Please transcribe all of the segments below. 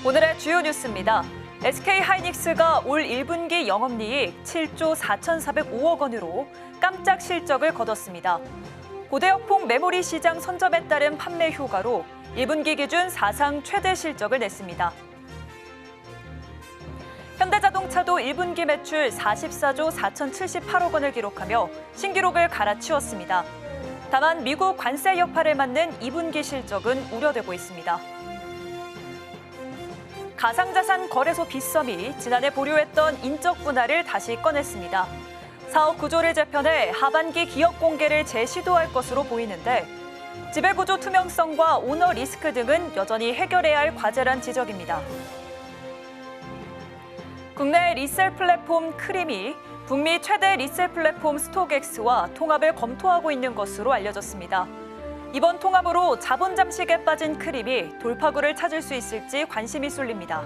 오늘의 주요 뉴스입니다. SK하이닉스가 올 1분기 영업이익 7조 4,405억 원으로 깜짝 실적을 거뒀습니다. 고대역폭 메모리 시장 선점에 따른 판매 효과로 1분기 기준 사상 최대 실적을 냈습니다. 현대자동차도 1분기 매출 44조 4,078억 원을 기록하며 신기록을 갈아치웠습니다. 다만 미국 관세 여파를 맞는 2분기 실적은 우려되고 있습니다. 가상자산 거래소 빗썸이 지난해 보류했던 인적 분할을 다시 꺼냈습니다. 사업 구조를 재편해 하반기 기업 공개를 재시도할 것으로 보이는데 지배구조 투명성과 오너 리스크 등은 여전히 해결해야 할 과제란 지적입니다. 국내 리셀 플랫폼 크림이 북미 최대 리셀 플랫폼 스톡엑스와 통합을 검토하고 있는 것으로 알려졌습니다. 이번 통합으로 자본 잠식에 빠진 크림이 돌파구를 찾을 수 있을지 관심이 쏠립니다.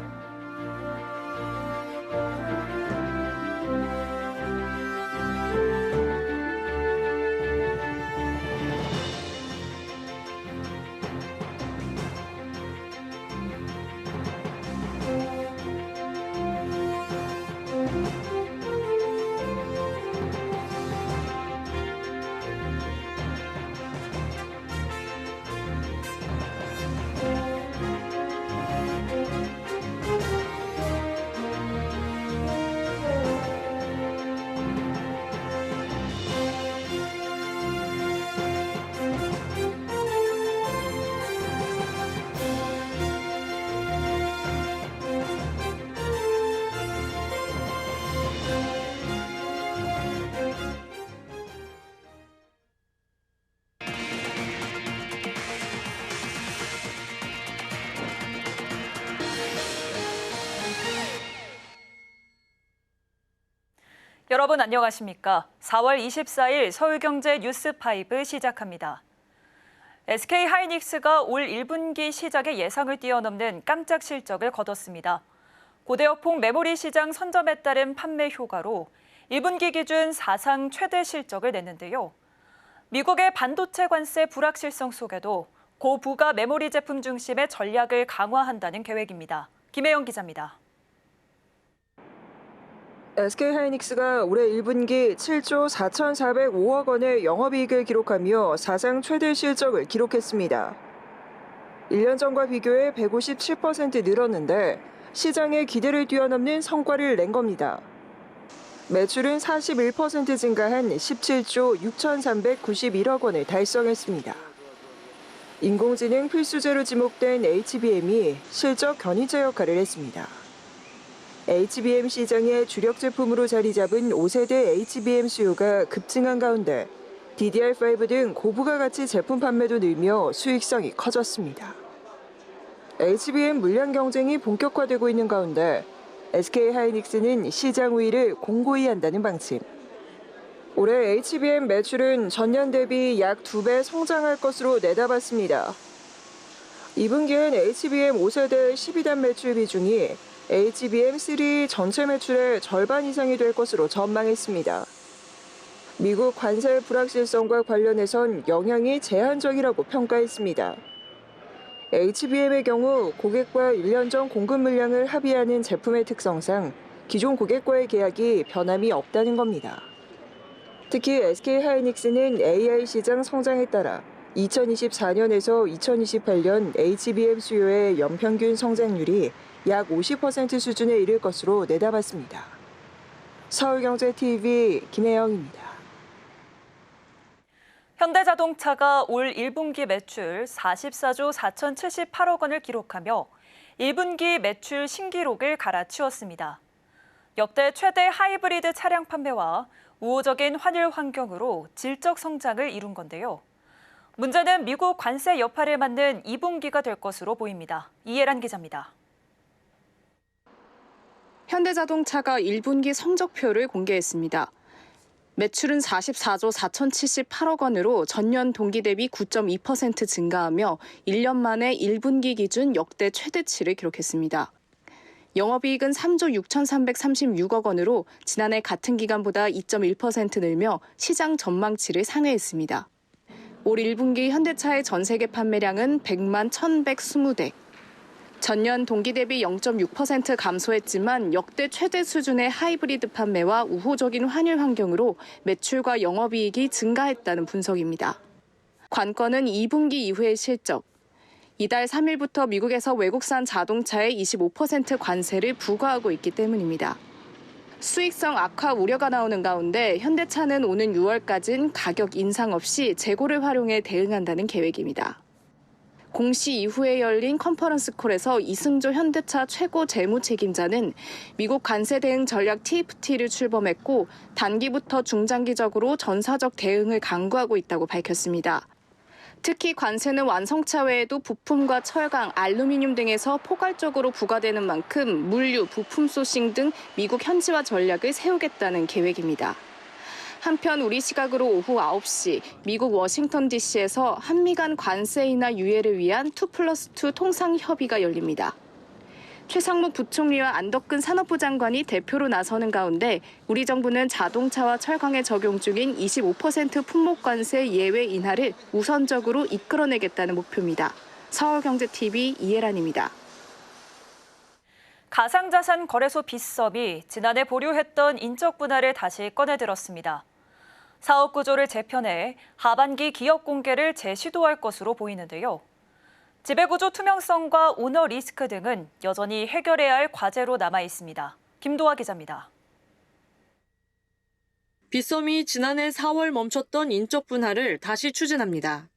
여러분 안녕하십니까? 4월 24일 서울경제 뉴스5 시작합니다. SK하이닉스가 올 1분기 시작의 예상을 뛰어넘는 깜짝 실적을 거뒀습니다. 고대역폭 메모리 시장 선점에 따른 판매 효과로 1분기 기준 사상 최대 실적을 냈는데요. 미국의 반도체 관세 불확실성 속에도 고부가 메모리 제품 중심의 전략을 강화한다는 계획입니다. 김혜영 기자입니다. SK하이닉스가 올해 1분기 7조 4,405억 원의 영업이익을 기록하며 사상 최대 실적을 기록했습니다. 1년 전과 비교해 157% 늘었는데 시장의 기대를 뛰어넘는 성과를 낸 겁니다. 매출은 41% 증가한 17조 6,391억 원을 달성했습니다. 인공지능 필수제로 지목된 HBM이 실적 견인차 역할을 했습니다. HBM 시장의 주력 제품으로 자리 잡은 5세대 HBM 수요가 급증한 가운데 DDR5 등 고부가 가치 제품 판매도 늘며 수익성이 커졌습니다. HBM 물량 경쟁이 본격화되고 있는 가운데 SK하이닉스는 시장 우위를 공고히 한다는 방침. 올해 HBM 매출은 전년 대비 약 2배 성장할 것으로 내다봤습니다. 2분기엔 HBM 5세대 12단 매출 비중이 HBM3 전체 매출의 절반 이상이 될 것으로 전망했습니다. 미국 관세 불확실성과 관련해선 영향이 제한적이라고 평가했습니다. HBM의 경우 고객과 1년 전 공급 물량을 합의하는 제품의 특성상 기존 고객과의 계약이 변함이 없다는 겁니다. 특히 SK하이닉스는 AI 시장 성장에 따라 2024년에서 2028년 HBM 수요의 연평균 성장률이 약 50% 수준에 이를 것으로 내다봤습니다. 서울경제TV 김혜영입니다. 현대자동차가 올 1분기 매출 44조 4,078억 원을 기록하며 1분기 매출 신기록을 갈아치웠습니다. 역대 최대 하이브리드 차량 판매와 우호적인 환율 환경으로 질적 성장을 이룬 건데요. 문제는 미국 관세 여파를 맞는 2분기가 될 것으로 보입니다. 이해란 기자입니다. 현대자동차가 1분기 성적표를 공개했습니다. 매출은 44조 4,078억 원으로 전년 동기 대비 9.2% 증가하며 1년 만에 1분기 기준 역대 최대치를 기록했습니다. 영업이익은 3조 6,336억 원으로 지난해 같은 기간보다 2.1% 늘며 시장 전망치를 상회했습니다. 올 1분기 현대차의 전 세계 판매량은 100만 1,120대. 전년 동기 대비 0.6% 감소했지만 역대 최대 수준의 하이브리드 판매와 우호적인 환율 환경으로 매출과 영업이익이 증가했다는 분석입니다. 관건은 2분기 이후의 실적. 이달 3일부터 미국에서 외국산 자동차에 25% 관세를 부과하고 있기 때문입니다. 수익성 악화 우려가 나오는 가운데 현대차는 오는 6월까지는 가격 인상 없이 재고를 활용해 대응한다는 계획입니다. 공시 이후에 열린 컨퍼런스 콜에서 이승조 현대차 최고 재무 책임자는 미국 관세 대응 전략 TFT를 출범했고 단기부터 중장기적으로 전사적 대응을 강구하고 있다고 밝혔습니다. 특히 관세는 완성차 외에도 부품과 철강, 알루미늄 등에서 포괄적으로 부과되는 만큼 물류, 부품 소싱 등 미국 현지화 전략을 세우겠다는 계획입니다. 한편 우리 시각으로 오후 9시 미국 워싱턴 DC에서 한미 간 관세 인하 유예를 위한 2+2 통상 협의가 열립니다. 최상무 부총리와 안덕근 산업부 장관이 대표로 나서는 가운데 우리 정부는 자동차와 철강에 적용 중인 25% 품목 관세 예외 인하를 우선적으로 이끌어내겠다는 목표입니다. 서울경제TV 이혜란입니다. 가상자산 거래소 빗썸이 지난해 보류했던 인적 분할을 다시 꺼내들었습니다. 사업 구조를 재편해 하반기 기업 공개를 재시도할 것으로 보이는데요. 지배구조 투명성과 오너 리스크 등은 여전히 해결해야 할 과제로 남아 있습니다. 김도화 기자입니다. 빗썸이 지난해 4월 멈췄던 인적 분할을 다시 추진합니다.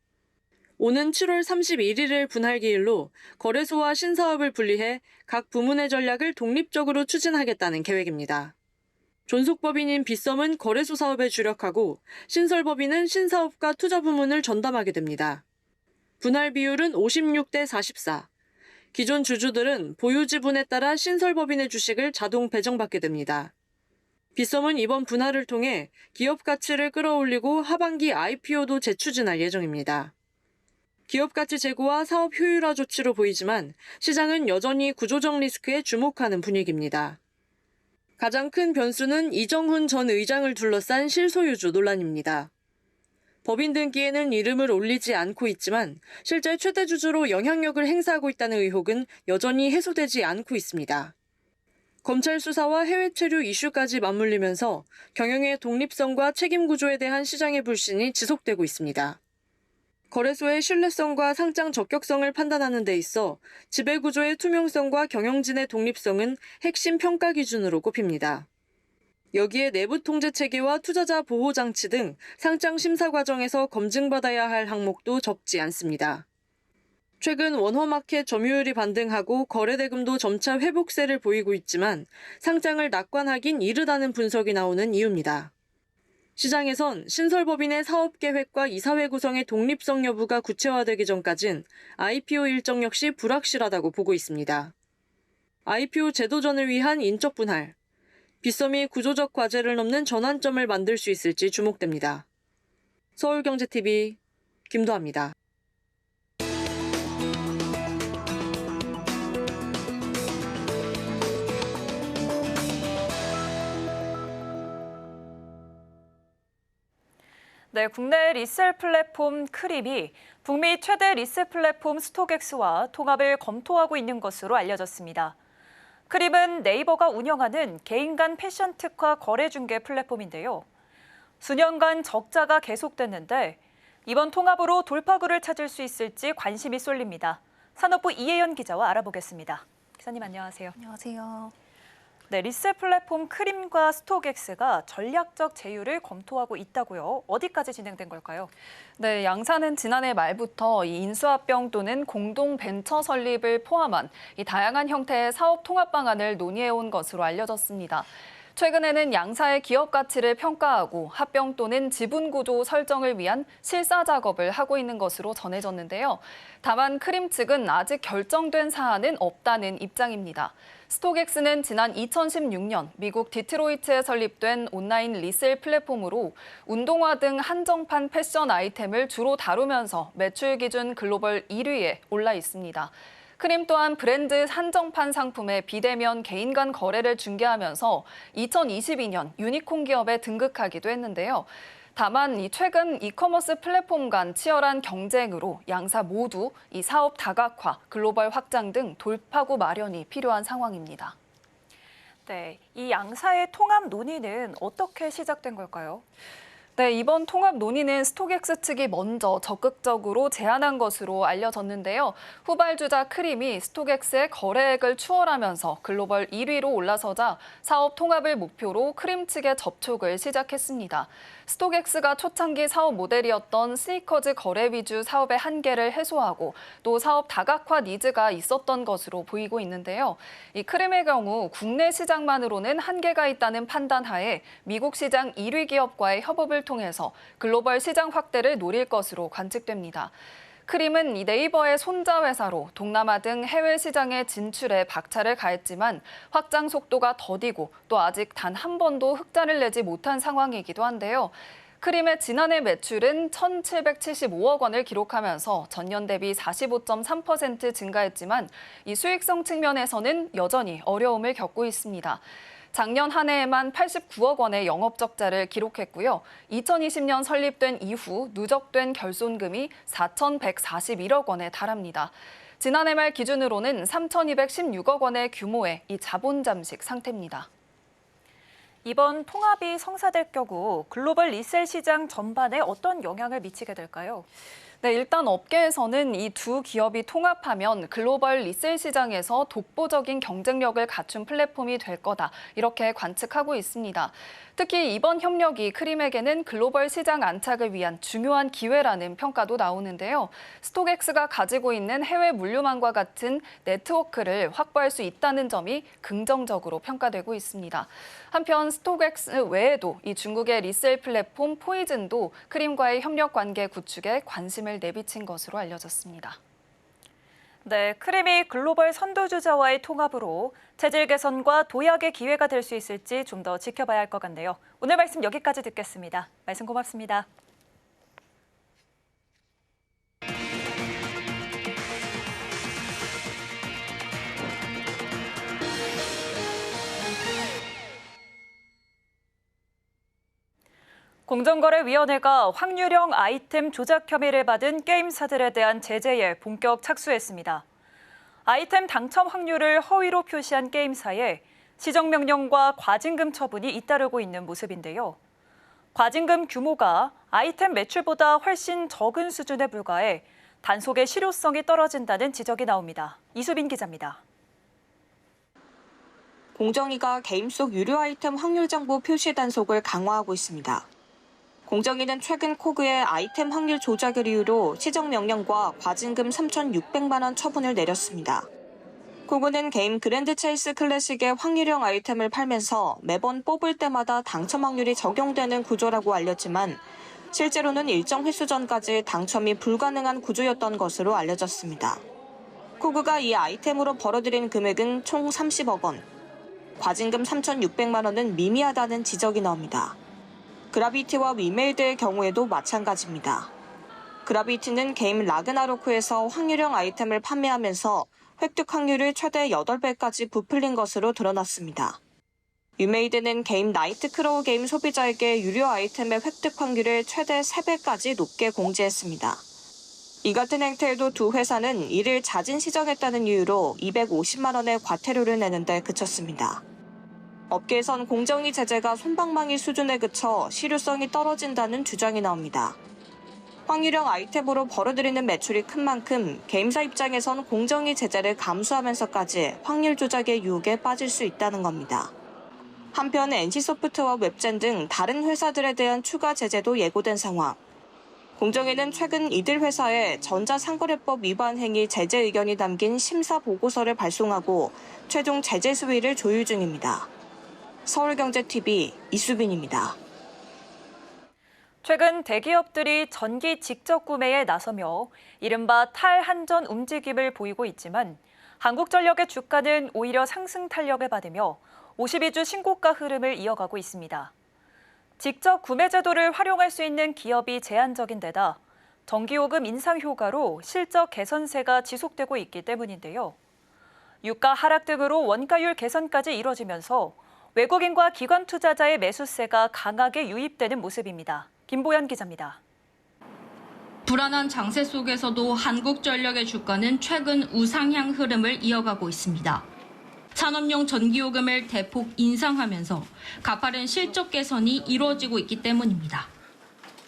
오는 7월 31일을 분할 기일로 거래소와 신사업을 분리해 각 부문의 전략을 독립적으로 추진하겠다는 계획입니다. 존속법인인 빗썸은 거래소 사업에 주력하고 신설법인은 신사업과 투자 부문을 전담하게 됩니다. 분할 비율은 56대 44. 기존 주주들은 보유 지분에 따라 신설법인의 주식을 자동 배정받게 됩니다. 빗썸은 이번 분할을 통해 기업 가치를 끌어올리고 하반기 IPO도 재추진할 예정입니다. 기업 가치 제고와 사업 효율화 조치로 보이지만 시장은 여전히 구조적 리스크에 주목하는 분위기입니다. 가장 큰 변수는 이정훈 전 의장을 둘러싼 실소유주 논란입니다. 법인 등기에는 이름을 올리지 않고 있지만 실제 최대 주주로 영향력을 행사하고 있다는 의혹은 여전히 해소되지 않고 있습니다. 검찰 수사와 해외 체류 이슈까지 맞물리면서 경영의 독립성과 책임 구조에 대한 시장의 불신이 지속되고 있습니다. 거래소의 신뢰성과 상장 적격성을 판단하는 데 있어 지배구조의 투명성과 경영진의 독립성은 핵심 평가 기준으로 꼽힙니다. 여기에 내부 통제 체계와 투자자 보호 장치 등 상장 심사 과정에서 검증받아야 할 항목도 적지 않습니다. 최근 원화마켓 점유율이 반등하고 거래 대금도 점차 회복세를 보이고 있지만 상장을 낙관하긴 이르다는 분석이 나오는 이유입니다. 시장에선 신설법인의 사업 계획과 이사회 구성의 독립성 여부가 구체화되기 전까진 IPO 일정 역시 불확실하다고 보고 있습니다. IPO 제도전을 위한 인적 분할, 빗썸이 구조적 과제를 넘는 전환점을 만들 수 있을지 주목됩니다. 서울경제TV 김도아입니다. 네, 국내 리셀 플랫폼 크림이 북미 최대 리셀 플랫폼 스톡엑스와 통합을 검토하고 있는 것으로 알려졌습니다. 크림은 네이버가 운영하는 개인 간 패션 특화 거래 중개 플랫폼인데요. 수년간 적자가 계속됐는데 이번 통합으로 돌파구를 찾을 수 있을지 관심이 쏠립니다. 산업부 이혜연 기자와 알아보겠습니다. 기자님 안녕하세요. 안녕하세요. 네, 리셀 플랫폼 크림과 스톡엑스가 전략적 제휴를 검토하고 있다고요. 어디까지 진행된 걸까요? 네, 양사는 지난해 말부터 이 인수합병 또는 공동 벤처 설립을 포함한 이 다양한 형태의 사업 통합 방안을 논의해온 것으로 알려졌습니다. 최근에는 양사의 기업 가치를 평가하고 합병 또는 지분 구조 설정을 위한 실사 작업을 하고 있는 것으로 전해졌는데요. 다만 크림 측은 아직 결정된 사안은 없다는 입장입니다. 스톡엑스는 지난 2016년 미국 디트로이트에 설립된 온라인 리셀 플랫폼으로 운동화 등 한정판 패션 아이템을 주로 다루면서 매출 기준 글로벌 1위에 올라 있습니다. 크림 또한 브랜드 한정판 상품의 비대면 개인 간 거래를 중개하면서 2022년 유니콘 기업에 등극하기도 했는데요. 다만 최근 이커머스 플랫폼 간 치열한 경쟁으로 양사 모두 이 사업 다각화, 글로벌 확장 등 돌파구 마련이 필요한 상황입니다. 네, 이 양사의 통합 논의는 어떻게 시작된 걸까요? 네, 이번 통합 논의는 스톡엑스 측이 먼저 적극적으로 제안한 것으로 알려졌는데요. 후발주자 크림이 스톡엑스의 거래액을 추월하면서 글로벌 1위로 올라서자 사업 통합을 목표로 크림 측의 접촉을 시작했습니다. 스톡엑스가 초창기 사업 모델이었던 스니커즈 거래 위주 사업의 한계를 해소하고 또 사업 다각화 니즈가 있었던 것으로 보이고 있는데요. 이 크림의 경우 국내 시장만으로는 한계가 있다는 판단하에 미국 시장 1위 기업과의 협업을 통해서 글로벌 시장 확대를 노릴 것으로 관측됩니다. 크림은 이 네이버의 손자 회사로 동남아 등 해외 시장의 진출에 박차를 가했지만 확장 속도가 더디고 또 아직 단 한 번도 흑자를 내지 못한 상황이기도 한데요. 크림의 지난해 매출은 1,775억 원을 기록하면서 전년 대비 45.3% 증가했지만 이 수익성 측면에서는 여전히 어려움을 겪고 있습니다. 작년 한 해에만 89억 원의 영업 적자를 기록했고요. 2020년 설립된 이후 누적된 결손금이 4,141억 원에 달합니다. 지난해 말 기준으로는 3,216억 원의 규모의 이 자본 잠식 상태입니다. 이번 통합이 성사될 경우 글로벌 리셀 시장 전반에 어떤 영향을 미치게 될까요? 네, 일단 업계에서는 이 두 기업이 통합하면 글로벌 리셀 시장에서 독보적인 경쟁력을 갖춘 플랫폼이 될 거다, 이렇게 관측하고 있습니다. 특히 이번 협력이 크림에게는 글로벌 시장 안착을 위한 중요한 기회라는 평가도 나오는데요. 스톡엑스가 가지고 있는 해외 물류망과 같은 네트워크를 확보할 수 있다는 점이 긍정적으로 평가되고 있습니다. 한편 스톡엑스 외에도 이 중국의 리셀 플랫폼 포이즌도 크림과의 협력 관계 구축에 관심을 내비친 것으로 알려졌습니다. 네, 크림이 글로벌 선두주자와의 통합으로 체질 개선과 도약의 기회가 될 수 있을지 좀 더 지켜봐야 할 것 같네요. 오늘 말씀 여기까지 듣겠습니다. 말씀 고맙습니다. 공정거래위원회가 확률형 아이템 조작 혐의를 받은 게임사들에 대한 제재에 본격 착수했습니다. 아이템 당첨 확률을 허위로 표시한 게임사에 시정명령과 과징금 처분이 잇따르고 있는 모습인데요. 과징금 규모가 아이템 매출보다 훨씬 적은 수준에 불과해 단속의 실효성이 떨어진다는 지적이 나옵니다. 이수빈 기자입니다. 공정위가 게임 속 유료 아이템 확률 정보 표시 단속을 강화하고 있습니다. 공정위는 최근 코그의 아이템 확률 조작을 이유로 시정명령과 과징금 3,600만 원 처분을 내렸습니다. 코그는 게임 그랜드 체이스 클래식의 확률형 아이템을 팔면서 매번 뽑을 때마다 당첨 확률이 적용되는 구조라고 알렸지만 실제로는 일정 횟수 전까지 당첨이 불가능한 구조였던 것으로 알려졌습니다. 코그가 이 아이템으로 벌어들인 금액은 총 30억 원, 과징금 3,600만 원은 미미하다는 지적이 나옵니다. 그라비티와 위메이드의 경우에도 마찬가지입니다. 그라비티는 게임 라그나로크에서 확률형 아이템을 판매하면서 획득 확률을 최대 8배까지 부풀린 것으로 드러났습니다. 위메이드는 게임 나이트크로우 게임 소비자에게 유료 아이템의 획득 확률을 최대 3배까지 높게 공지했습니다. 이 같은 행태에도 두 회사는 이를 자진 시정했다는 이유로 250만 원의 과태료를 내는데 그쳤습니다. 업계에선 공정위 제재가 솜방망이 수준에 그쳐 실효성이 떨어진다는 주장이 나옵니다. 확률형 아이템으로 벌어들이는 매출이 큰 만큼 게임사 입장에선 공정위 제재를 감수하면서까지 확률 조작의 유혹에 빠질 수 있다는 겁니다. 한편 NC소프트와 웹젠 등 다른 회사들에 대한 추가 제재도 예고된 상황. 공정위는 최근 이들 회사에 전자상거래법 위반 행위 제재 의견이 담긴 심사 보고서를 발송하고 최종 제재 수위를 조율 중입니다. 서울경제TV 이수빈입니다. 최근 대기업들이 전기 직접 구매에 나서며 이른바 탈한전 움직임을 보이고 있지만 한국전력의 주가는 오히려 상승 탄력을 받으며 52주 신고가 흐름을 이어가고 있습니다. 직접 구매 제도를 활용할 수 있는 기업이 제한적인 데다 전기요금 인상 효과로 실적 개선세가 지속되고 있기 때문인데요. 유가 하락 등으로 원가율 개선까지 이뤄지면서 외국인과 기관 투자자의 매수세가 강하게 유입되는 모습입니다. 김보연 기자입니다. 불안한 장세 속에서도 한국전력의 주가는 최근 우상향 흐름을 이어가고 있습니다. 산업용 전기요금을 대폭 인상하면서 가파른 실적 개선이 이루어지고 있기 때문입니다.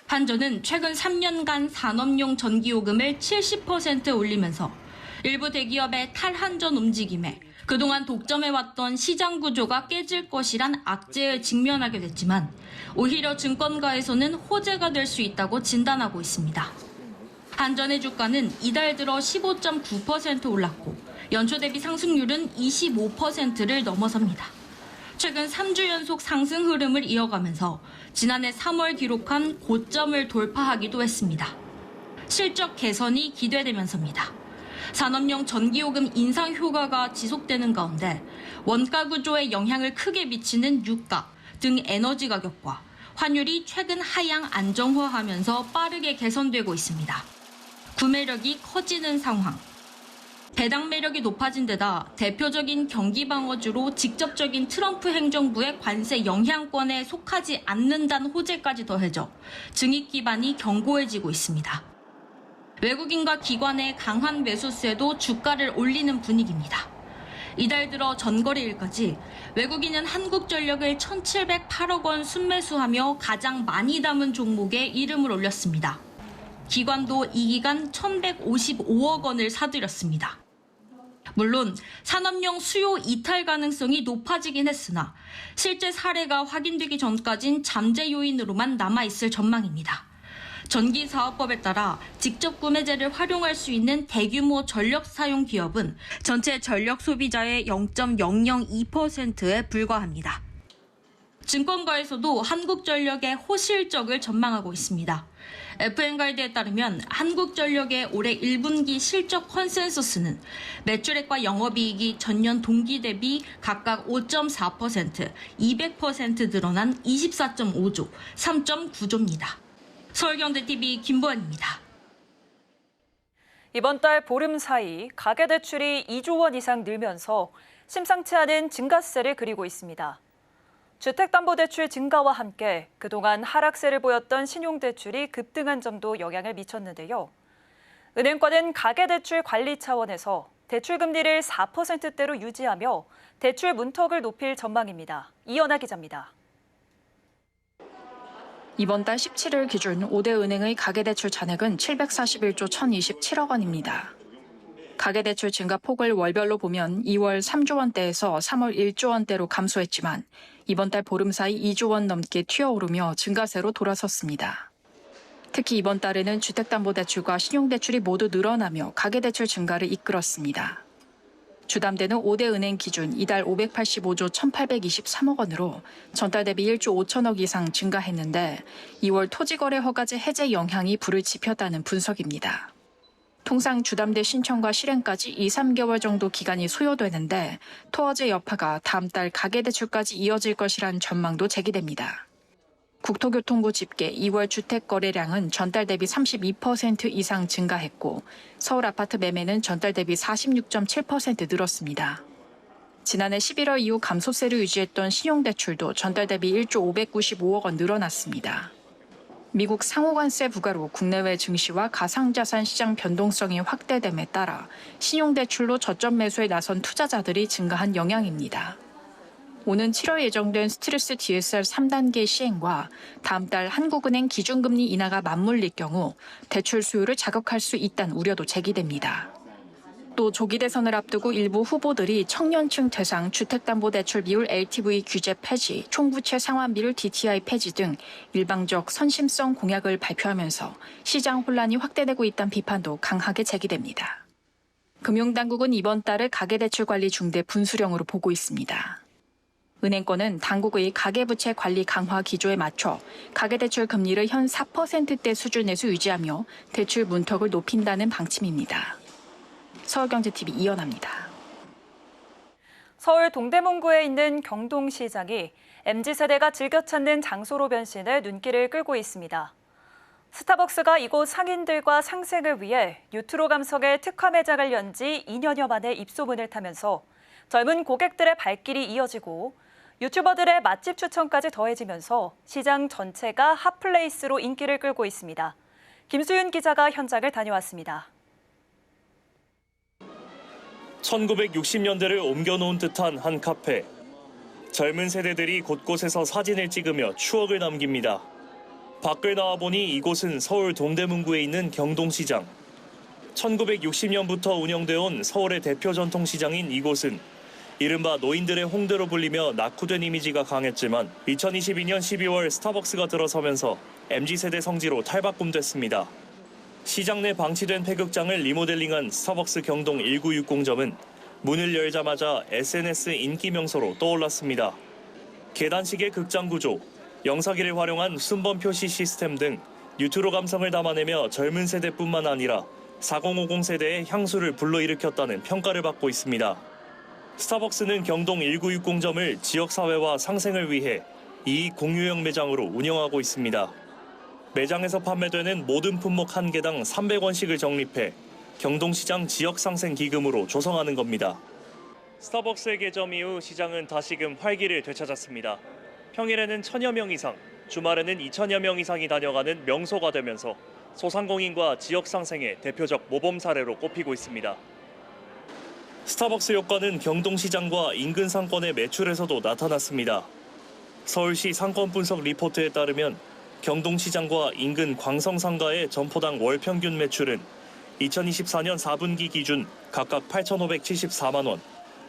한전은 최근 3년간 산업용 전기요금을 70% 올리면서 일부 대기업의 탈한전 움직임에 그동안 독점해왔던 시장 구조가 깨질 것이란 악재에 직면하게 됐지만 오히려 증권가에서는 호재가 될 수 있다고 진단하고 있습니다. 한전의 주가는 이달 들어 15.9% 올랐고 연초 대비 상승률은 25%를 넘어섭니다. 최근 3주 연속 상승 흐름을 이어가면서 지난해 3월 기록한 고점을 돌파하기도 했습니다. 실적 개선이 기대되면서입니다. 산업용 전기요금 인상 효과가 지속되는 가운데 원가 구조에 영향을 크게 미치는 유가 등 에너지 가격과 환율이 최근 하향 안정화하면서 빠르게 개선되고 있습니다. 구매력이 커지는 상황. 배당 매력이 높아진 데다 대표적인 경기 방어주로 직접적인 트럼프 행정부의 관세 영향권에 속하지 않는다는 호재까지 더해져 증익 기반이 견고해지고 있습니다. 외국인과 기관의 강한 매수세도 주가를 올리는 분위기입니다. 이달 들어 전거래일까지 외국인은 한국전력을 1,708억 원 순매수하며 가장 많이 담은 종목에 이름을 올렸습니다. 기관도 이 기간 1,155억 원을 사들였습니다. 물론 산업용 수요 이탈 가능성이 높아지긴 했으나 실제 사례가 확인되기 전까진 잠재 요인으로만 남아있을 전망입니다. 전기사업법에 따라 직접 구매제를 활용할 수 있는 대규모 전력 사용 기업은 전체 전력 소비자의 0.002%에 불과합니다. 증권가에서도 한국전력의 호실적을 전망하고 있습니다. FN갈드에 따르면 한국전력의 올해 1분기 실적 컨센서스는 매출액과 영업이익이 전년 동기 대비 각각 5.4%, 200% 늘어난 24.5조, 3.9조입니다. 서울경제TV 김보연입니다. 이번 달 보름 사이 가계대출이 2조 원 이상 늘면서 심상치 않은 증가세를 그리고 있습니다. 주택담보대출 증가와 함께 그동안 하락세를 보였던 신용대출이 급등한 점도 영향을 미쳤는데요. 은행권은 가계대출 관리 차원에서 대출금리를 4%대로 유지하며 대출 문턱을 높일 전망입니다. 이연아 기자입니다. 이번 달 17일 기준 5대 은행의 가계대출 잔액은 741조 1,027억 원입니다. 가계대출 증가 폭을 월별로 보면 2월 3조 원대에서 3월 1조 원대로 감소했지만 이번 달 보름 사이 2조 원 넘게 튀어오르며 증가세로 돌아섰습니다. 특히 이번 달에는 주택담보대출과 신용대출이 모두 늘어나며 가계대출 증가를 이끌었습니다. 주담대는 5대 은행 기준 이달 585조 1,823억 원으로 전달 대비 1조 5천억 이상 증가했는데 2월 토지거래 허가제 해제 영향이 불을 지폈다는 분석입니다. 통상 주담대 신청과 실행까지 2, 3개월 정도 기간이 소요되는데 토어제 여파가 다음 달 가계대출까지 이어질 것이란 전망도 제기됩니다. 국토교통부 집계 2월 주택 거래량은 전달 대비 32% 이상 증가했고 서울 아파트 매매는 전달 대비 46.7% 늘었습니다. 지난해 11월 이후 감소세를 유지했던 신용대출도 전달 대비 1조 595억 원 늘어났습니다. 미국 상호관세 부과로 국내외 증시와 가상자산 시장 변동성이 확대됨에 따라 신용대출로 저점 매수에 나선 투자자들이 증가한 영향입니다. 오는 7월 예정된 스트레스 DSR 3단계 시행과 다음 달 한국은행 기준금리 인하가 맞물릴 경우 대출 수요를 자극할 수 있다는 우려도 제기됩니다. 또 조기 대선을 앞두고 일부 후보들이 청년층 대상 주택담보대출 비율 LTV 규제 폐지, 총부채 상환 비율 DTI 폐지 등 일방적 선심성 공약을 발표하면서 시장 혼란이 확대되고 있다는 비판도 강하게 제기됩니다. 금융당국은 이번 달을 가계대출 관리 중대 분수령으로 보고 있습니다. 은행권은 당국의 가계부채 관리 강화 기조에 맞춰 가계대출 금리를 현 4%대 수준에서 유지하며 대출 문턱을 높인다는 방침입니다. 서울경제TV 이연아입니다. 서울 동대문구에 있는 경동시장이 MZ세대가 즐겨 찾는 장소로 변신해 눈길을 끌고 있습니다. 스타벅스가 이곳 상인들과 상생을 위해 뉴트로 감성의 특화 매장을 연 지 2년여 만에 입소문을 타면서 젊은 고객들의 발길이 이어지고 유튜버들의 맛집 추천까지 더해지면서 시장 전체가 핫플레이스로 인기를 끌고 있습니다. 김수윤 기자가 현장을 다녀왔습니다. 1960년대를 옮겨놓은 듯한 한 카페. 젊은 세대들이 곳곳에서 사진을 찍으며 추억을 남깁니다. 밖을 나와보니 이곳은 서울 동대문구에 있는 경동시장. 1960년부터 운영되어 온 서울의 대표 전통시장인 이곳은 이른바 노인들의 홍대로 불리며 낙후된 이미지가 강했지만 2022년 12월 스타벅스가 들어서면서 MZ세대 성지로 탈바꿈됐습니다. 시장 내 방치된 폐극장을 리모델링한 스타벅스 경동 1960점은 문을 열자마자 SNS 인기 명소로 떠올랐습니다. 계단식의 극장 구조, 영사기를 활용한 순번 표시 시스템 등 뉴트로 감성을 담아내며 젊은 세대뿐만 아니라 4050 세대의 향수를 불러일으켰다는 평가를 받고 있습니다. 스타벅스는 경동 1960점을 지역사회와 상생을 위해 이익 공유형 매장으로 운영하고 있습니다. 매장에서 판매되는 모든 품목 1개당 300원씩을 적립해 경동시장 지역상생기금으로 조성하는 겁니다. 스타벅스의 개점 이후 시장은 다시금 활기를 되찾았습니다. 평일에는 1000여 명 이상, 주말에는 2000여 명 이상이 다녀가는 명소가 되면서 소상공인과 지역상생의 대표적 모범 사례로 꼽히고 있습니다. 스타벅스 효과는 경동시장과 인근 상권의 매출에서도 나타났습니다. 서울시 상권 분석 리포트에 따르면 경동시장과 인근 광성상가의 점포당 월 평균 매출은 2024년 4분기 기준 각각 8,574만 원,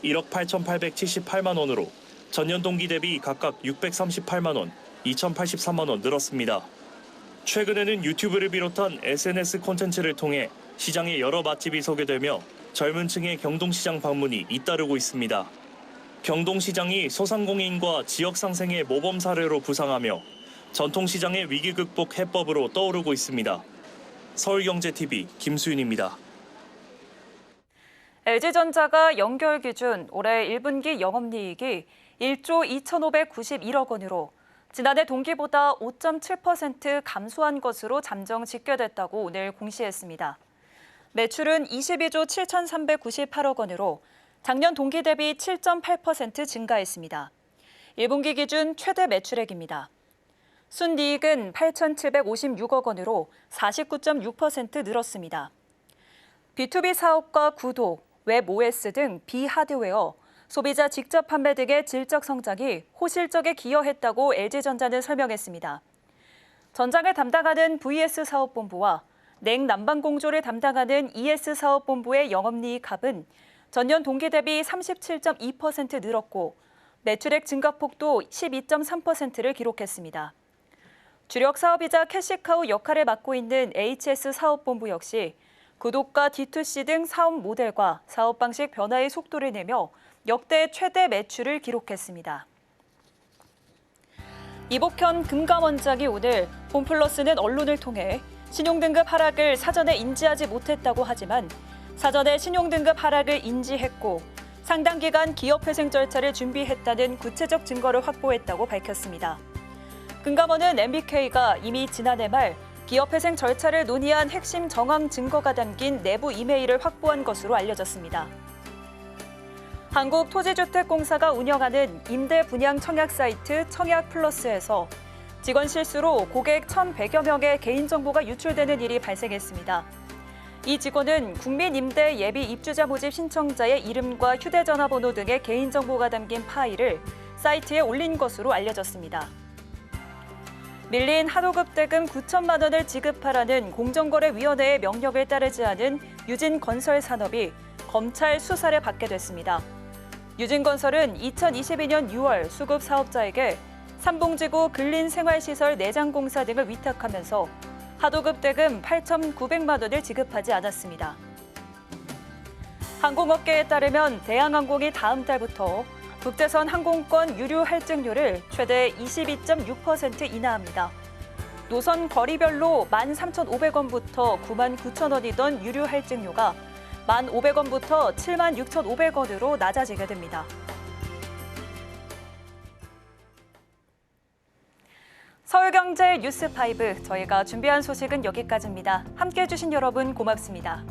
1억 8,878만 원으로 전년 동기 대비 각각 638만 원, 2,083만 원 늘었습니다. 최근에는 유튜브를 비롯한 SNS 콘텐츠를 통해 시장의 여러 맛집이 소개되며 젊은 층의 경동시장 방문이 잇따르고 있습니다. 경동시장이 소상공인과 지역상생의 모범 사례로 부상하며 전통시장의 위기 극복 해법으로 떠오르고 있습니다. 서울경제TV 김수윤입니다. LG전자가 연결 기준 올해 1분기 영업이익이 1조 2,591억 원으로 지난해 동기보다 5.7% 감소한 것으로 잠정 집계됐다고 오늘 공시했습니다. 매출은 22조 7,398억 원으로 작년 동기 대비 7.8% 증가했습니다. 1분기 기준 최대 매출액입니다. 순이익은 8,756억 원으로 49.6% 늘었습니다. B2B 사업과 구독, 웹 OS 등 비하드웨어, 소비자 직접 판매 등의 질적 성장이 호실적에 기여했다고 LG전자는 설명했습니다. 전장을 담당하는 VS 사업본부와 냉난방공조를 담당하는 ES 사업본부의 영업이익 합은 전년 동기 대비 37.2% 늘었고 매출액 증가폭도 12.3%를 기록했습니다. 주력 사업이자 캐시카우 역할을 맡고 있는 HS 사업본부 역시 구독과 D2C 등 사업 모델과 사업 방식 변화의 속도를 내며 역대 최대 매출을 기록했습니다. 이복현 금감원장이 오늘 홈플러스는 언론을 통해 신용등급 하락을 사전에 인지하지 못했다고 하지만 사전에 신용등급 하락을 인지했고 상당 기간 기업회생 절차를 준비했다는 구체적 증거를 확보했다고 밝혔습니다. 금감원은 MBK가 이미 지난해 말 기업회생 절차를 논의한 핵심 정황 증거가 담긴 내부 이메일을 확보한 것으로 알려졌습니다. 한국토지주택공사가 운영하는 임대 분양 청약 사이트 청약플러스에서 직원 실수로 고객 1,100여 명의 개인정보가 유출되는 일이 발생했습니다. 이 직원은 국민임대 예비 입주자 모집 신청자의 이름과 휴대전화번호 등의 개인정보가 담긴 파일을 사이트에 올린 것으로 알려졌습니다. 밀린 하도급 대금 9천만 원을 지급하라는 공정거래위원회의 명령을 따르지 않은 유진건설산업이 검찰 수사를 받게 됐습니다. 유진건설은 2022년 6월 수급 사업자에게 삼봉지구 근린생활시설 내장공사 등을 위탁하면서 하도급 대금 8,900만 원을 지급하지 않았습니다. 항공업계에 따르면 대한항공이 다음 달부터 국제선 항공권 유류 할증료를 최대 22.6% 인하합니다. 노선 거리별로 13,500원부터 99,000원이던 유류 할증료가 1,500원부터 76,500원으로 낮아지게 됩니다. 서울경제 뉴스5 저희가 준비한 소식은 여기까지입니다. 함께해 주신 여러분 고맙습니다.